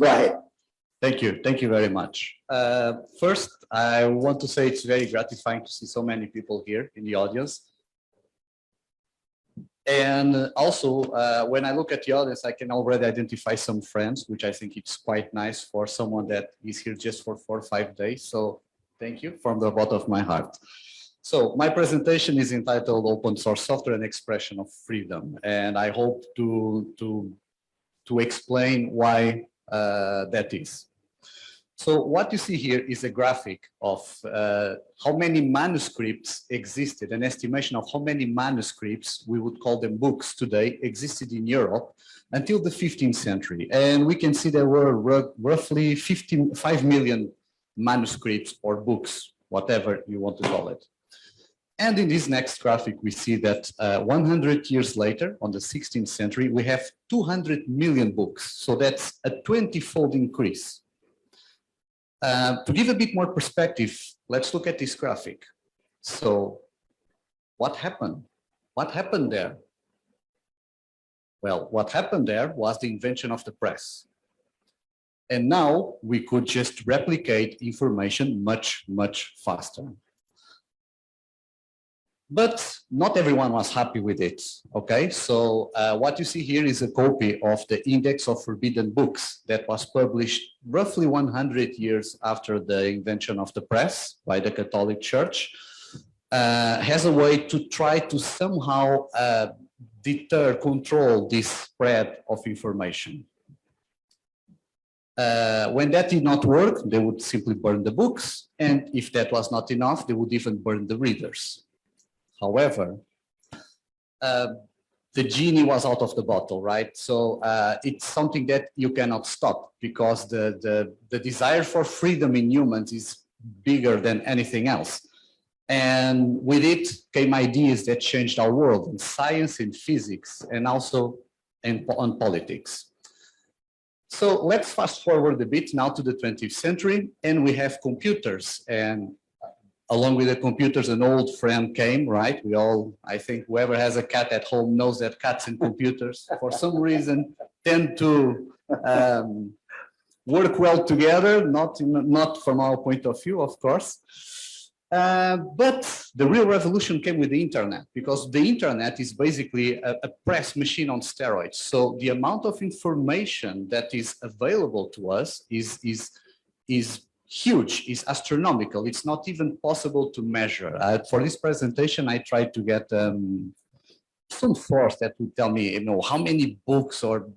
Right. Thank you very much. First, I want to say it's very gratifying to see so many people here in the audience. And also, when I look at the audience, I can already identify some friends, which I think it's quite nice for someone that is here just for 4 or 5 days. So thank you from the bottom of my heart. So my presentation is entitled Open Source Software and Expression of Freedom. And I hope to explain why that is. So what you see here is a graphic of how many manuscripts existed, an estimation of how many manuscripts, we would call them books today, existed in Europe until the 15th century. And we can see there were roughly 5 million manuscripts or books, whatever you want to call it. And in this next graphic, we see that 100 years later, on the 16th century, we have 200 million books. So that's a 20-fold increase. To give a bit more perspective, let's look at this graphic. So what happened? What happened there? Well, what happened there was the invention of the press. And now we could just replicate information much, much faster. But not everyone was happy with it, okay? So what you see here is a copy of the Index of Forbidden Books that was published roughly 100 years after the invention of the press by the Catholic Church. Has a way to try to somehow control this spread of information. When that did not work, they would simply burn the books. And if that was not enough, they would even burn the readers. However, the genie was out of the bottle, right? So it's something that you cannot stop because the desire for freedom in humans is bigger than anything else. And with it came ideas that changed our world in science, in physics, and also on politics. So let's fast forward a bit now to the 20th century, and we have computers. And along with the computers, an old friend came, right? We all, I think whoever has a cat at home knows that cats and computers, for some reason, tend to work well together, not from our point of view, of course. But the real revolution came with the internet, because the internet is basically a press machine on steroids. So the amount of information that is available to us is huge, is astronomical. It's not even possible to measure. For this presentation, I tried to get some source that would tell me, how many books or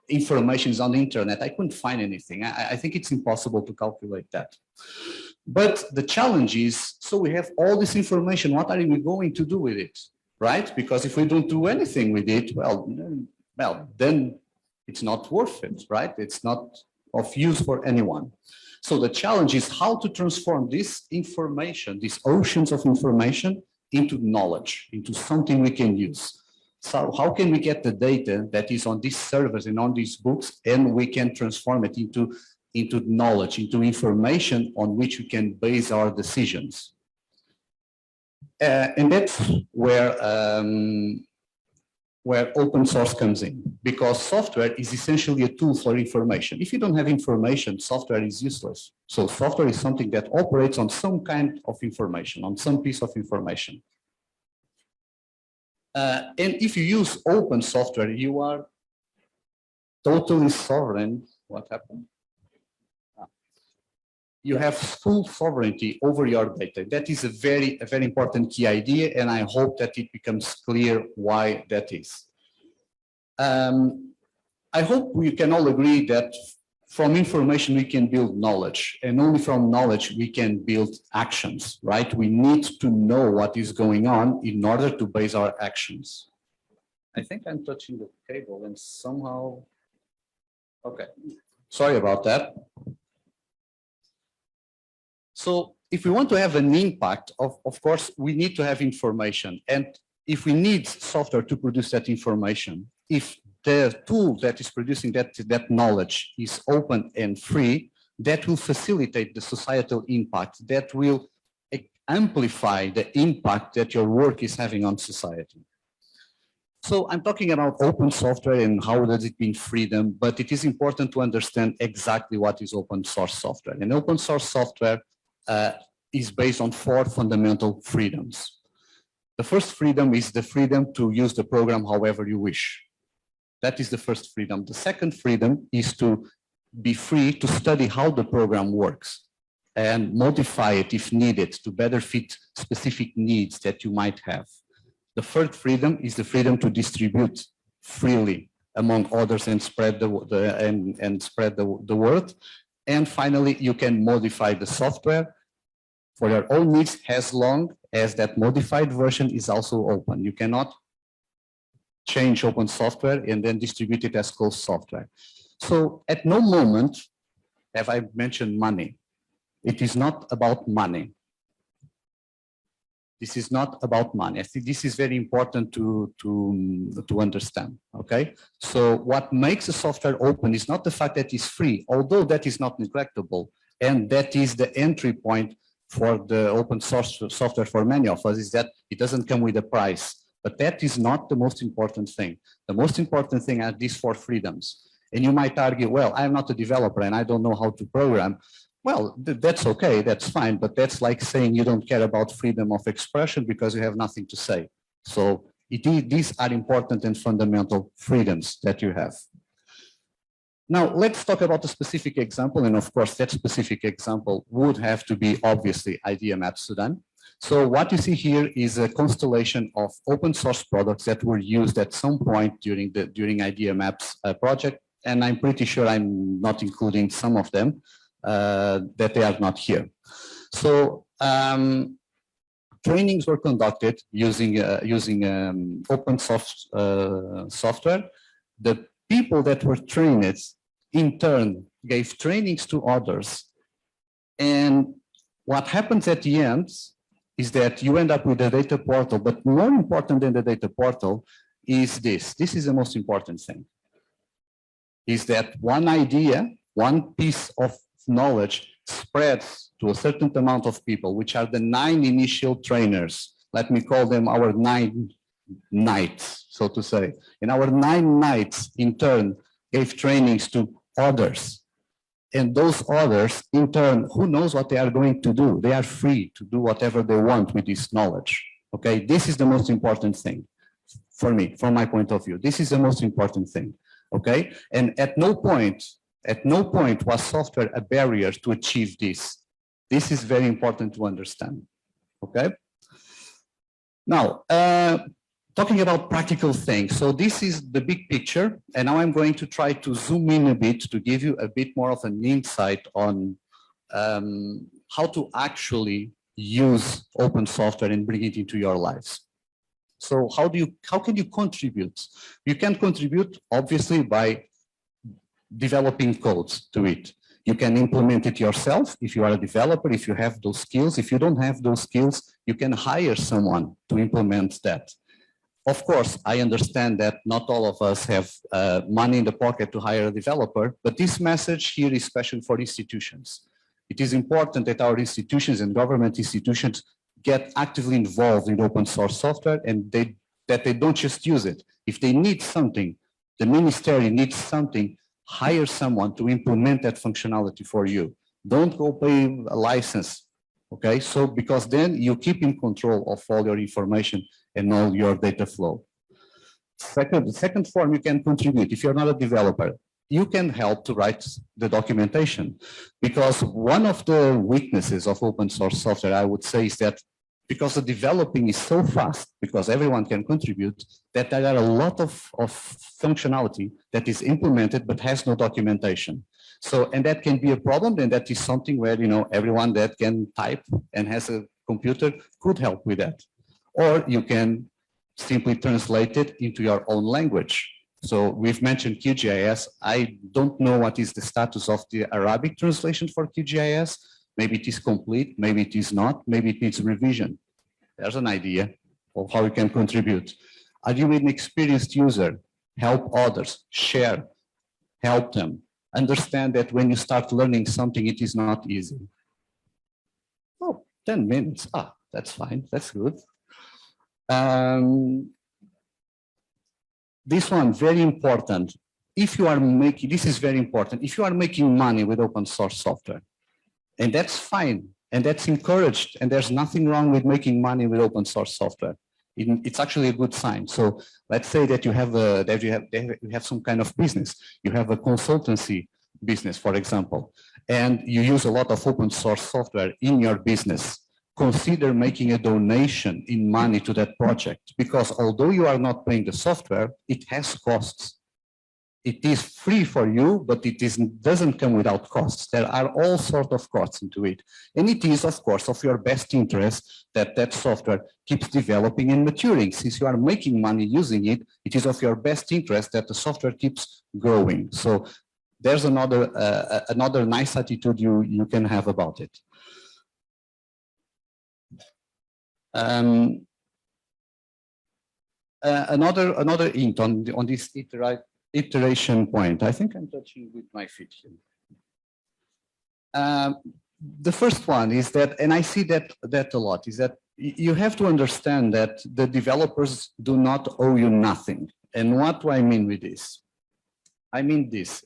information is on the internet. I couldn't find anything. I think it's impossible to calculate that. But the challenge is, so we have all this information, what are we going to do with it, right? Because if we don't do anything with it, well, then it's not worth it, right? It's not of use for anyone. So the challenge is how to transform this information, these oceans of information, into knowledge, into something we can use. So how can we get the data that is on these servers and on these books, and we can transform it into knowledge, into information on which we can base our decisions. And that's where open source comes in, because software is essentially a tool for information. If you don't have information, software is useless. So software is something that operates on some kind of information, on some piece of information. And if you use open software, you are totally sovereign. What happened? You have full sovereignty over your data. That is a very important key idea, and I hope that it becomes clear why that is. I hope we can all agree that from information we can build knowledge, and only from knowledge we can build actions, right? We need to know what is going on in order to base our actions. I think I'm touching the cable and somehow, okay, sorry about that. So if we want to have an impact, of course, we need to have information. And if we need software to produce that information, if the tool that is producing that knowledge is open and free, that will facilitate the societal impact, that will amplify the impact that your work is having on society. So I'm talking about open software and how does it mean freedom, but it is important to understand exactly what is open source software. And open source software is based on 4 fundamental freedoms. The first freedom is the freedom to use the program however you wish. That is the first freedom. The second freedom is to be free to study how the program works and modify it if needed to better fit specific needs that you might have. The third freedom is the freedom to distribute freely among others and spread the word. And finally, you can modify the software for your own needs as long as that modified version is also open. You cannot change open software and then distribute it as closed software. So at no moment have I mentioned money. It is not about money. This is not about money. I think this is very important to understand, okay? So what makes the software open is not the fact that it's free, although that is not neglectable, and that is the entry point for the open source software for many of us, is that it doesn't come with a price. But that is not the most important thing. The most important thing are these 4 freedoms. And you might argue, well, I'm not a developer and I don't know how to program. Well, that's okay, that's fine, but that's like saying you don't care about freedom of expression because you have nothing to say. So these are important and fundamental freedoms that you have. Now, let's talk about a specific example, and of course, that specific example would have to be, obviously, IDeAMap Sudan. So what you see here is a constellation of open source products that were used at some point during IDeAMap's project, and I'm pretty sure I'm not including some of them, that they are not here. So trainings were conducted using open source software. The people that were trained in turn gave trainings to others. And what happens at the end is that you end up with a data portal, but more important than the data portal is this. This is the most important thing, is that one idea, one piece of knowledge spreads to a certain amount of people, which are the 9 initial trainers. Let me call them our 9 knights, so to say. And our 9 knights, in turn, gave trainings to others. And those others, in turn, who knows what they are going to do? They are free to do whatever they want with this knowledge. Okay, this is the most important thing for me, from my point of view. This is the most important thing. Okay, and at no point was software a barrier to achieve this. This is very important to understand. Okay. Now, talking about practical things. So this is the big picture, and now I'm going to try to zoom in a bit to give you a bit more of an insight on how to actually use open software and bring it into your lives. So how can you contribute? You can contribute obviously by developing codes to it. You can implement it yourself if you are a developer, if you have those skills. If you don't have those skills, you can hire someone to implement that. Of course, I understand that not all of us have money in the pocket to hire a developer, but this message here is special for institutions. It is important that our institutions and government institutions get actively involved in open source software, and that they don't just use it. If they need something, the ministry needs something, hire someone to implement that functionality for you. Don't go pay a license, okay? So, because then you keep in control of all your information and all your data flow. The second form you can contribute, if you're not a developer, you can help to write the documentation. Because one of the weaknesses of open source software, I would say, is that because the developing is so fast, because everyone can contribute, that there are a lot of functionality that is implemented but has no documentation. So, and that can be a problem, and that is something where, you know, everyone that can type and has a computer could help with that. Or you can simply translate it into your own language. So we've mentioned QGIS. I don't know what is the status of the Arabic translation for QGIS. Maybe it is complete, maybe it is not, maybe it needs revision. There's an idea of how you can contribute. Are you an experienced user? Help others, share, help them. Understand that when you start learning something, it is not easy. Oh, 10 minutes, that's fine, that's good. This one, very important. If you are making, this is very important. If you are making money with open source software, and that's fine, and that's encouraged, and there's nothing wrong with making money with open source software. It's actually a good sign. So let's say that you have some kind of business. You have a consultancy business, for example, and you use a lot of open source software in your business. Consider making a donation in money to that project, because although you are not paying the software, it has costs. It is free for you, but it doesn't come without costs. There are all sorts of costs into it. And it is, of course, of your best interest that that software keeps developing and maturing. Since you are making money using it, it is of your best interest that the software keeps growing. So there's another nice attitude you can have about it. Another hint on this iteration point. I think I'm touching with my feet here. The first one is that, and I see that a lot, is that you have to understand that the developers do not owe you nothing. And what do I mean with this? I mean this.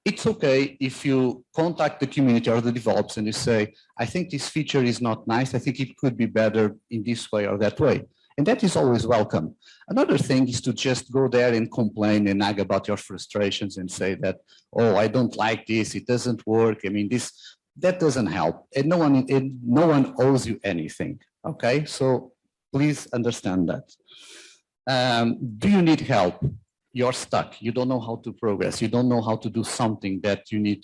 It's okay if you contact the community or the developers and you say, I think this feature is not nice. I think it could be better in this way or that way. And that is always welcome. Another thing is to just go there and complain and nag about your frustrations and say that, oh, I don't like this, it doesn't work. I mean, that doesn't help. And no one owes you anything, okay? So please understand that. Do you need help? You're stuck. You don't know how to progress. You don't know how to do something that you need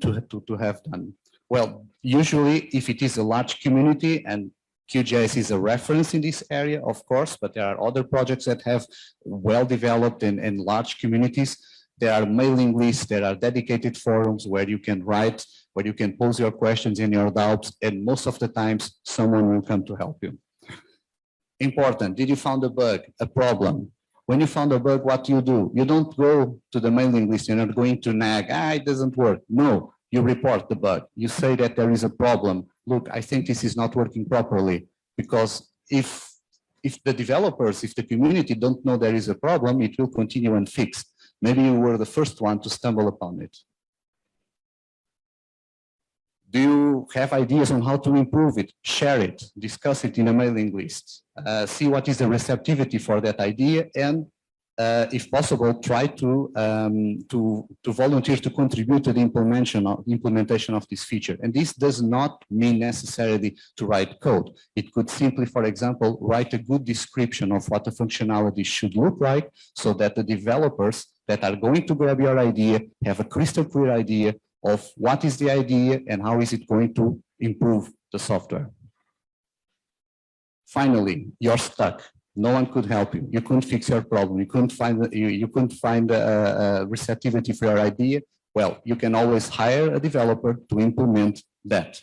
to have done. Well, usually if it is a large community, and QGIS is a reference in this area, of course, but there are other projects that have well-developed and large communities. There are mailing lists, there are dedicated forums where you can write, where you can pose your questions and your doubts, and most of the times someone will come to help you. Important, did you find a bug, a problem? When you found a bug, what do? You don't go to the mailing list, you're not going to nag, it doesn't work. No, you report the bug. You say that there is a problem. Look, I think this is not working properly, because if the developers, if the community don't know there is a problem, it will continue unfixed. Maybe you were the first one to stumble upon it. Do you have ideas on how to improve it? Share it, discuss it in a mailing list, see what is the receptivity for that idea, and if possible, try to volunteer to contribute to the implementation of this feature. And this does not mean necessarily to write code. It could simply, for example, write a good description of what the functionality should look like, so that the developers that are going to grab your idea have a crystal clear idea of what is the idea and how is it going to improve the software. Finally, you're stuck. No one could help you. You couldn't fix your problem. You couldn't find receptivity for your idea. Well, you can always hire a developer to implement that.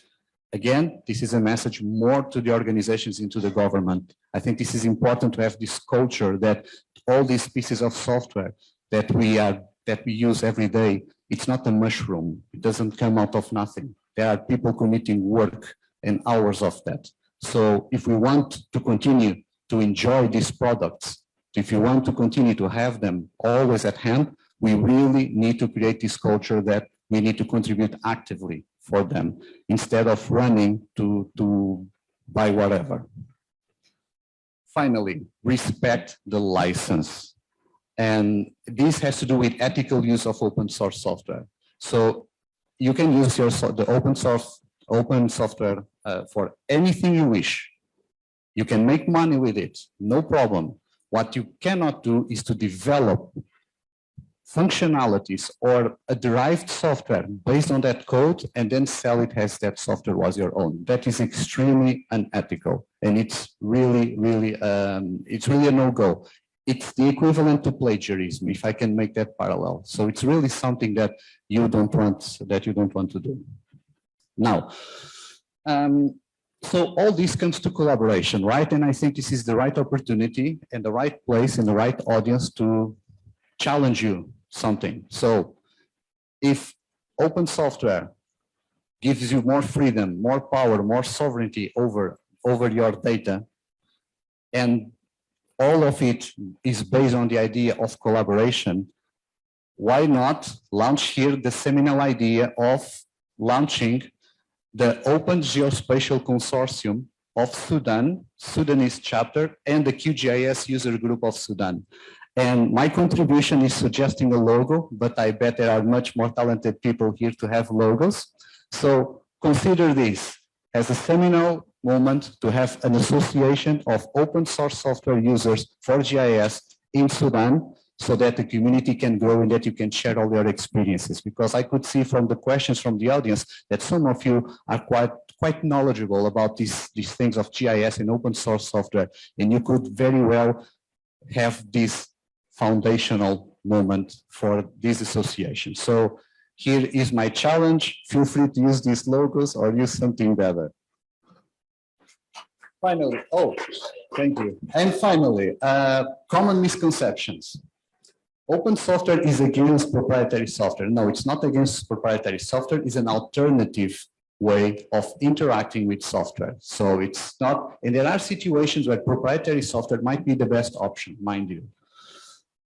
Again, this is a message more to the organizations and to the government. I think this is important to have this culture that all these pieces of software that we use every day, it's not a mushroom. It doesn't come out of nothing. There are people committing work and hours of that. So if we want to continue to enjoy these products, if you want to continue to have them always at hand, we really need to create this culture that we need to contribute actively for them instead of running to buy whatever. Finally, respect the license. And this has to do with ethical use of open source software. So you can use the open software for anything you wish. You can make money with it, no problem. What you cannot do is to develop functionalities or a derived software based on that code and then sell it as that software was your own. That is extremely unethical, and it's really a no-go. It's the equivalent to plagiarism, if I can make that parallel. So it's really something that you don't want to do. Now, so all this comes to collaboration, right? And I think this is the right opportunity and the right place and the right audience to challenge you something. So if open software gives you more freedom, more power, more sovereignty over your data, and all of it is based on the idea of collaboration, why not launch here the seminal idea of launching the Open Geospatial Consortium of Sudan, Sudanese chapter, and the QGIS user group of Sudan. And my contribution is suggesting a logo, but I bet there are much more talented people here to have logos. So consider this as a seminal moment to have an association of open source software users for GIS in Sudan, so that the community can grow and that you can share all your experiences. Because I could see from the questions from the audience that some of you are quite knowledgeable about these things of GIS and open source software, and you could very well have this foundational moment for this association. So here is my challenge. Feel free to use these logos or use something better. Finally, oh, thank you. And finally, common misconceptions. Open software is against proprietary software. No, it's not against proprietary software. It's an alternative way of interacting with software. So it's not, and there are situations where proprietary software might be the best option, mind you.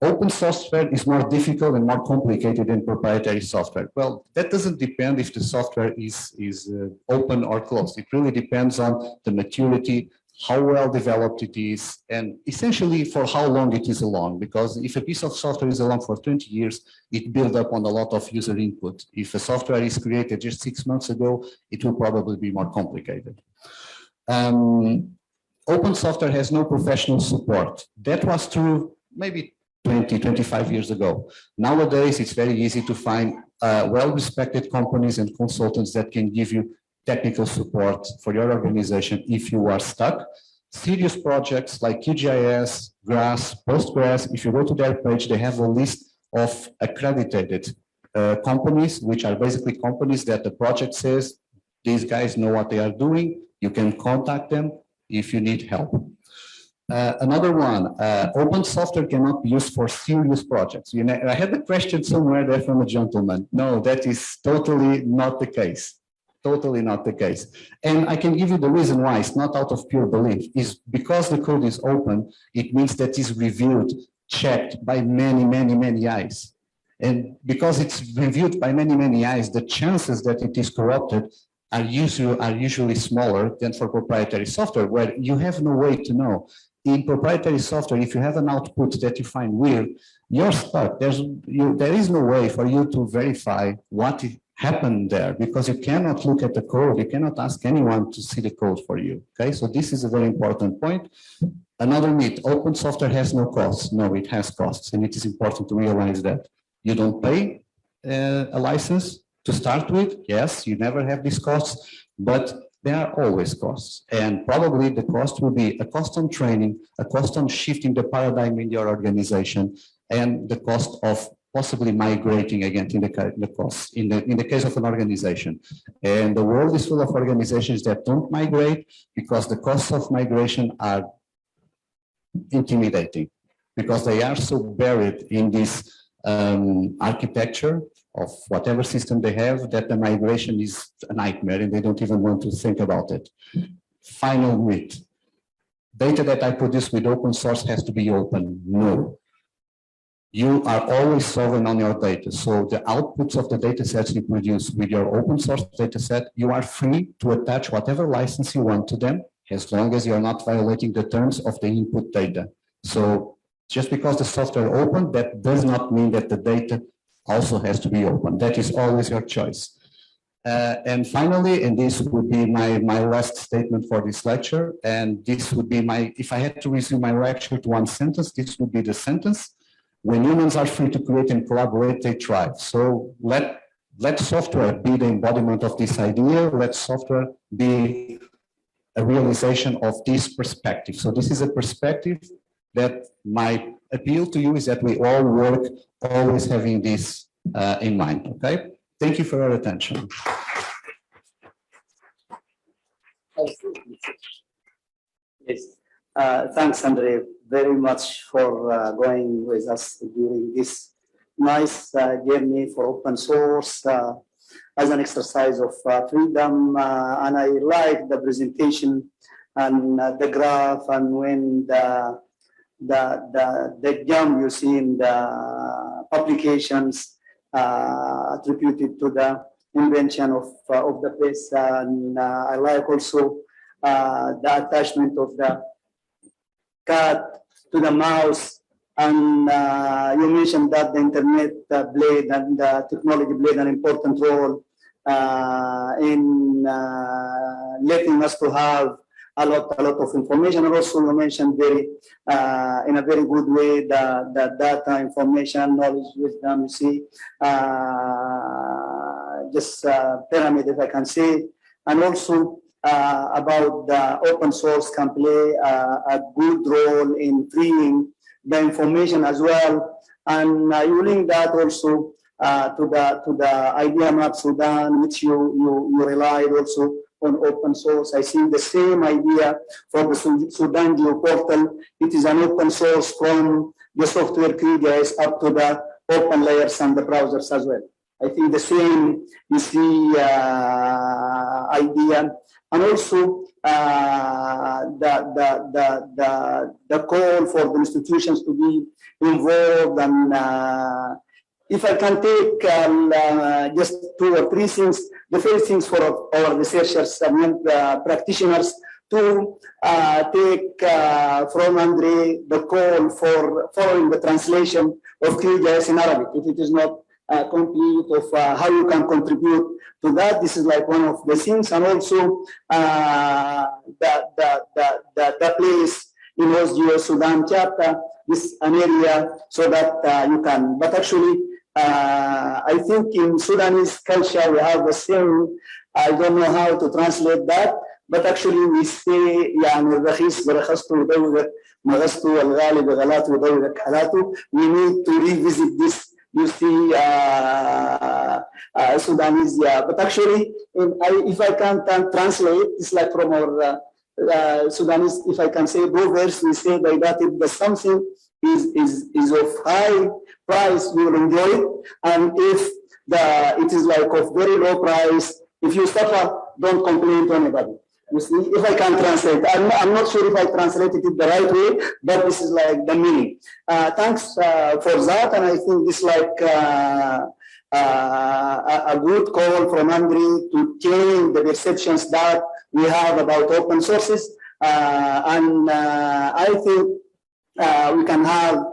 Open software is more difficult and more complicated than proprietary software. Well, that doesn't depend if the software is open or closed. It really depends on the maturity, how well developed it is, and essentially for how long it is along. Because if a piece of software is along for 20 years, it builds up on a lot of user input. If a software is created just 6 months ago, it will probably be more complicated. Open software has no professional support. That was true maybe 20, 25 years ago. Nowadays, it's very easy to find well-respected companies and consultants that can give you technical support for your organization if you are stuck. Serious projects like QGIS, GRASS, Postgres, if you go to their page, they have a list of accredited companies, which are basically companies that the project says, these guys know what they are doing. You can contact them if you need help. Another one, open software cannot be used for serious projects. You know, I had a question somewhere there from a gentleman. No, that is totally not the case. Totally not the case. And I can give you the reason why. It's not out of pure belief. Is because the code is open, it means that it's reviewed, checked by many, many, many eyes. And because it's reviewed by many, many eyes, the chances that it is corrupted are usually smaller than for proprietary software, where you have no way to know. In proprietary software, if you have an output that you find weird, you're stuck. There is no way for you to verify what happened there, because you cannot look at the code. You cannot ask anyone to see the code for you. Okay, so this is a very important point. Another myth, open software has no costs. No, it has costs, and it is important to realize that. You don't pay a license to start with. Yes, you never have these costs, but there are always costs. And probably the cost will be a cost on training, a cost on shifting the paradigm in your organization, and the cost of possibly migrating again in the costs in the case of an organization. And the world is full of organizations that don't migrate because the costs of migration are intimidating, because they are so buried in this architecture of whatever system they have that the migration is a nightmare and they don't even want to think about it. Final myth. Data that I produce with open source has to be open. No. You are always sovereign on your data. So the outputs of the data sets you produce with your open source data set, you are free to attach whatever license you want to them, as long as you're not violating the terms of the input data. So just because the software open, that does not mean that the data also has to be open. That is always your choice. And finally, and this would be my last statement for this lecture, and this would be if I had to resume my lecture to one sentence, this would be the sentence: when humans are free to create and collaborate, they thrive. So let software be the embodiment of this idea. Let software be a realization of this perspective. So this is a perspective that my appeal to you is that we all work always having this in mind, okay? Thank you for your attention. Yes, thanks, Andre, very much for going with us during this nice journey for open source as an exercise of freedom. And I like the presentation and the graph, and when the the jump you see in the publications attributed to the invention of the press. And I like also the attachment of the cat to the mouse. And you mentioned that the internet played and the technology played an important role in letting us to have a lot of information. And also you mentioned in a very good way the data, information, knowledge, wisdom, you see, just pyramid, if I can say. And also about the open source can play a good role in freeing the information as well. And you link that also to the IDeAMap Sudan, which you relied also on open source. I see the same idea for the Sudan geoportal. It is an open source from the software QGIS up to the open layers and the browsers as well. I think the same you see idea. And also the call for the institutions to be involved. And if I can take just 2 or 3 things, the first things for our researchers and practitioners to take from Andre the call for following the translation of QGIS in Arabic. If it is not complete, of how you can contribute to that, this is like one of the things. And also the place in OSGeo Sudan chapter is an area so that you can. But actually, I think in Sudanese culture we have the same. I don't know how to translate that, but actually we say يعني الرخيص برخصته ودورك مغصته والغالي بغلاته ودورك حالاته. We need to revisit this. You see Sudanese, yeah. But actually, if I can translate, it's like from our Sudanese, if I can say proverbs, we say that if something is of high price, you will enjoy it. And if it is like of very low price, if you suffer, don't complain to anybody. You see, if I can translate, I'm not sure if I translated it the right way, but this is like the meaning. Thanks for that, and I think this is like a good call from Andre to change the perceptions that we have about open sources, and I think we can have